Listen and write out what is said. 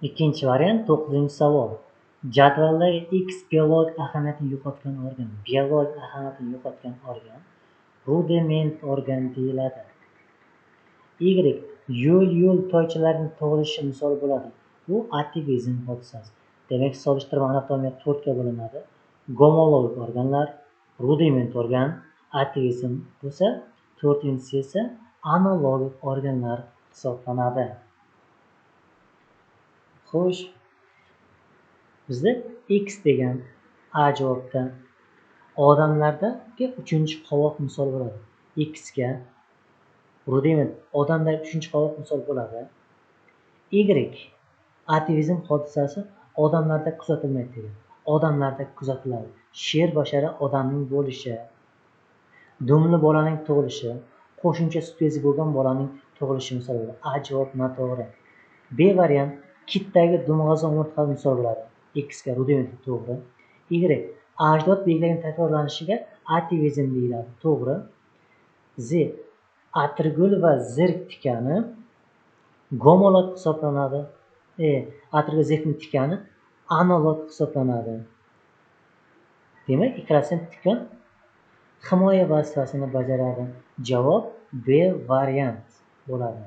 Ikkinchi variant 9-savol. Jadvaldagi X biologik ahamiyatini yo'qotgan organ. Biologik ahamiyatini yo'qotgan organ rudiment organ deyiladi. Y yo'l toychalarining tug'ilishi misol bo'ladi. Bu ativizm hodisasi. Demak, solishtirma anatomiyat 4 ga bo'linadi. Gomologik organlar, rudiment organ, ativizm bo'lsa, 4-inchisi esa analogik organlar hisoblanadi. Xo'sh, bizda X degan A javobda odamlardagi 3-qovoq misol bo'ladi. X ga rudiment odamdagi 3-qovoq misol bo'ladi. Y ativizm hodisasi odamlarda kuzatilmaydi. Odamlarda kuzatiladi. Sher bashara odamning bo'lishi, dumli bolaning tug'ilishi, qo'shimcha sut bezi bo'lgan bolaning tug'ilishi misol bo'ladi. A javob noto'g'ri. B variant kitdagi dumg'azon umurtqa misol bo'ladi. X ga rudiment to'g'ri. Y ajdod belgilagan takrorlanishiga ativizm deyiladi. To'g'ri. Z atirgul va zirk tikani gomolog hisoblanadi. Atirgul zirkning tikani analog hisoblanadi. Demak, ikkalasining tikan himoya vazifasini bajaradi. Javob B variant bo'ladi.